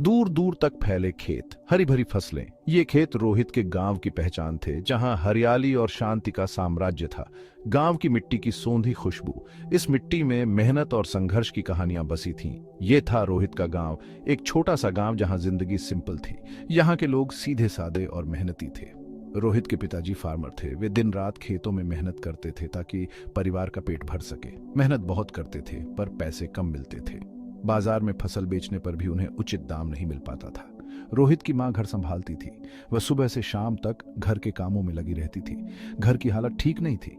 दूर दूर तक फैले खेत, हरी भरी फसलें। ये खेत रोहित के गांव की पहचान थे, जहां हरियाली और शांति का साम्राज्य था। गांव की मिट्टी की सोंधी खुशबू, इस मिट्टी में मेहनत और संघर्ष की कहानियां बसी थीं। ये था रोहित का गांव, एक छोटा सा गांव जहां जिंदगी सिंपल थी। यहाँ के लोग सीधे सादे और मेहनती थे। रोहित के पिताजी फार्मर थे। वे दिन रात खेतों में मेहनत करते थे ताकि परिवार का पेट भर सके। मेहनत बहुत करते थे पर पैसे कम मिलते थे। बाजार में फसल बेचने पर भी उन्हें उचित दाम नहीं मिल पाता था। रोहित की मां घर संभालती थी। वह सुबह से शाम तक घर के कामों में लगी रहती थी। घर की हालत ठीक नहीं थी।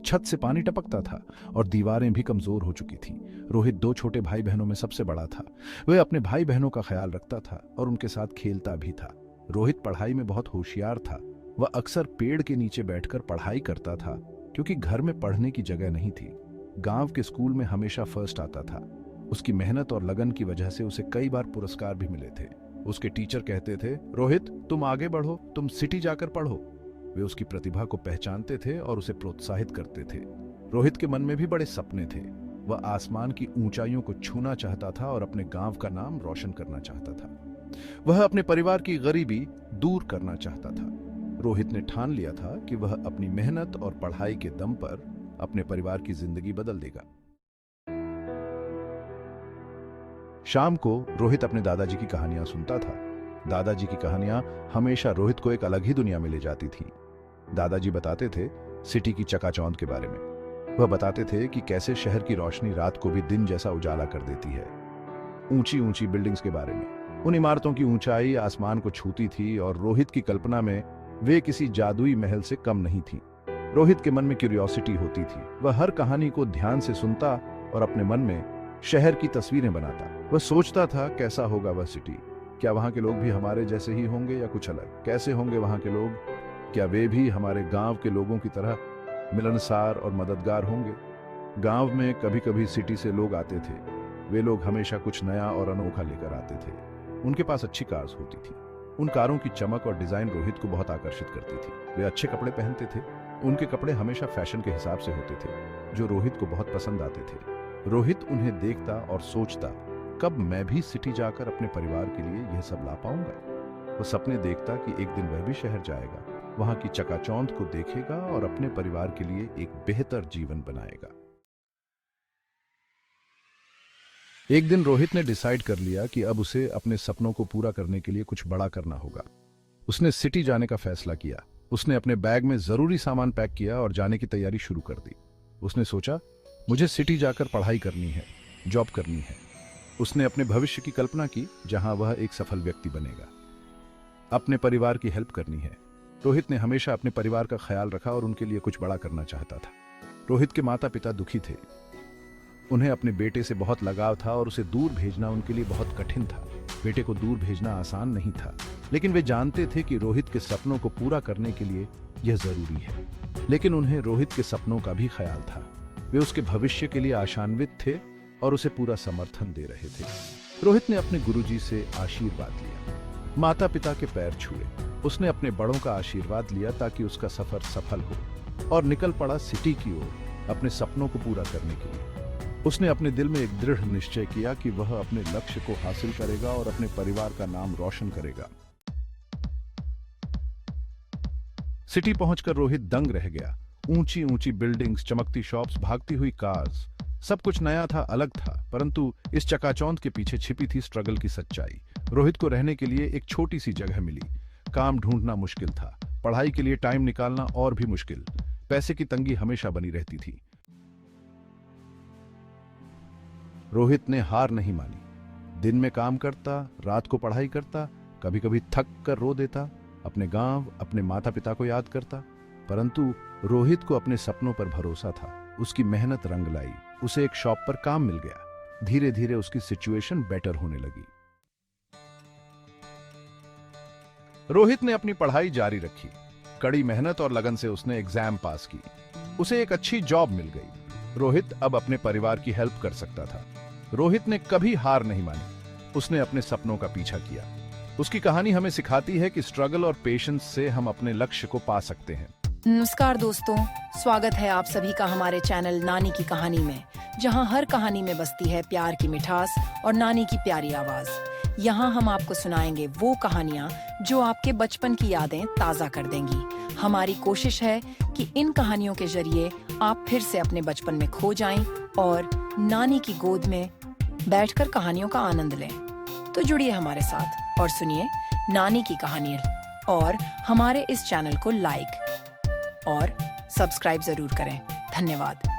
छत से पानी टपकता था और दीवारें भी कमजोर हो चुकी थीं। रोहित 2 छोटे भाई बहनों में सबसे बड़ा था। वह अपने भाई बहनों का ख्याल रखता था और उनके साथ खेलता भी था। रोहित पढ़ाई में बहुत होशियार था। वह अक्सर पेड़ के नीचे बैठकर पढ़ाई करता था, क्योंकि घर में पढ़ने की जगह नहीं थी। गांव के स्कूल में हमेशा फर्स्ट आता था। उसकी मेहनत और लगन की वजह से उसे कई बार पुरस्कार भी मिले थे। उसके टीचर कहते थे, रोहित तुम आगे बढ़ो, तुम सिटी जाकर पढ़ो। वे उसकी प्रतिभा को पहचानते थे और उसे प्रोत्साहित करते थे। रोहित के मन में भी बड़े सपने थे। वह आसमान की ऊंचाइयों को छूना चाहता था और अपने गांव का नाम रोशन करना चाहता था। वह अपने परिवार की गरीबी दूर करना चाहता था। रोहित ने ठान लिया था कि वह अपनी मेहनत और पढ़ाई के दम पर अपने परिवार की जिंदगी बदल देगा। शाम को रोहित अपने दादाजी की कहानियां सुनता था। दादाजी की कहानियां हमेशा रोहित को एक अलग ही दुनिया में ले जाती थी। दादाजी बताते थे सिटी की चकाचौंध के बारे में। वह बताते थे कि कैसे शहर की रोशनी रात को भी दिन जैसा उजाला कर देती है। ऊंची ऊंची बिल्डिंग्स के बारे में। उन इमारतों की ऊंचाई आसमान को छूती थी और रोहित की कल्पना में वे किसी जादुई महल से कम नहीं थी। रोहित के मन में क्यूरियोसिटी होती थी। वह हर कहानी को ध्यान से सुनता और अपने मन में शहर की तस्वीरें बनाता। वह सोचता था कैसा होगा वह सिटी। क्या वहां के लोग भी हमारे जैसे ही होंगे या कुछ अलग? कैसे होंगे वहां के लोग? क्या वे भी हमारे गांव के लोगों की तरह मिलनसार और मददगार होंगे? गांव में कभी कभी सिटी से लोग आते थे। वे लोग हमेशा कुछ नया और अनोखा लेकर आते थे। उनके पास अच्छी कार्स होती थी। उन कारों की चमक और डिजाइन रोहित को बहुत आकर्षित करती थी। वे अच्छे कपड़े पहनते थे। उनके कपड़े हमेशा फैशन के हिसाब से होते थे, जो रोहित को बहुत पसंद आते थे। रोहित उन्हें देखता और सोचता, कब मैं भी सिटी जाकर अपने परिवार के लिए यह सब ला पाऊंगा। वो सपने देखता कि एक दिन वह भी शहर जाएगा, वहां की चकाचौंध को देखेगा और अपने परिवार के लिए एक बेहतर जीवन बनाएगा। एक दिन रोहित ने डिसाइड कर लिया कि अब उसे अपने सपनों को पूरा करने के लिए कुछ बड़ा करना होगा। उसने सिटी जाने का फैसला किया। उसने अपने बैग में जरूरी सामान पैक किया और जाने की तैयारी शुरू कर दी। उसने सोचा, मुझे सिटी जाकर पढ़ाई करनी है, जॉब करनी है। उसने अपने भविष्य की कल्पना की, जहां वह एक सफल व्यक्ति बनेगा। अपने परिवार की हेल्प करनी है। रोहित ने हमेशा अपने परिवार का ख्याल रखा और उनके लिए कुछ बड़ा करना चाहता था। रोहित के माता पिता दुखी थे। उन्हें अपने बेटे से बहुत लगाव था और उसे दूर भेजना उनके लिए बहुत कठिन था। बेटे को दूर भेजना आसान नहीं था, लेकिन वे जानते थे कि रोहित के सपनों को पूरा करने के लिए यह जरूरी है। लेकिन उन्हें रोहित के सपनों का भी ख्याल था। वे उसके भविष्य के लिए आशान्वित थे और उसे पूरा समर्थन दे रहे थे। रोहित ने अपने गुरुजी से आशीर्वाद लिया, माता पिता के पैर छुए। उसने अपने बड़ों का आशीर्वाद लिया ताकि उसका सफर सफल हो, और निकल पड़ा सिटी की ओर अपने सपनों को पूरा करने के लिए। उसने अपने दिल में एक दृढ़ निश्चय किया कि वह अपने लक्ष्य को हासिल करेगा और अपने परिवार का नाम रोशन करेगा। सिटी पहुंचकर रोहित दंग रह गया। ऊंची ऊंची बिल्डिंग्स, चमकती शॉप्स, भागती हुई कार्स, सब कुछ नया था, अलग था। परंतु इस चकाचौंध के पीछे छिपी थी स्ट्रगल की सच्चाई। रोहित को रहने के लिए एक छोटी सी जगह मिली। काम ढूंढना मुश्किल था, पढ़ाई के लिए टाइम निकालना और भी मुश्किल। पैसे की तंगी हमेशा बनी रहती थी। रोहित ने हार नहीं मानी। दिन में काम करता, रात को पढ़ाई करता, कभी कभी थक कर रो देता, अपने गांव, अपने माता पिता को याद करता। परंतु रोहित को अपने सपनों पर भरोसा था। उसकी मेहनत रंग लाई। उसे एक शॉप पर काम मिल गया। धीरे धीरे उसकी सिचुएशन बेटर होने लगी। रोहित ने अपनी पढ़ाई जारी रखी। कड़ी मेहनत और लगन से उसने एग्जाम पास की। उसे एक अच्छी जॉब मिल गई। रोहित अब अपने परिवार की हेल्प कर सकता था। रोहित ने कभी हार नहीं मानी। उसने अपने सपनों का पीछा किया। उसकी कहानी हमें सिखाती है कि स्ट्रगल और पेशेंस से हम अपने लक्ष्य को पा सकते हैं। नमस्कार दोस्तों, स्वागत है आप सभी का हमारे चैनल नानी की कहानी में, जहां हर कहानी में बसती है प्यार की मिठास और नानी की प्यारी आवाज। यहाँ हम आपको सुनाएंगे वो कहानियाँ जो आपके बचपन की यादें ताज़ा कर देंगी। हमारी कोशिश है कि इन कहानियों के जरिए आप फिर से अपने बचपन में खो जाएं और नानी की गोद में बैठकर कहानियों का आनंद लें। तो जुड़िए हमारे साथ और सुनिए नानी की कहानी और हमारे इस चैनल को लाइक और सब्सक्राइब जरूर करें। धन्यवाद।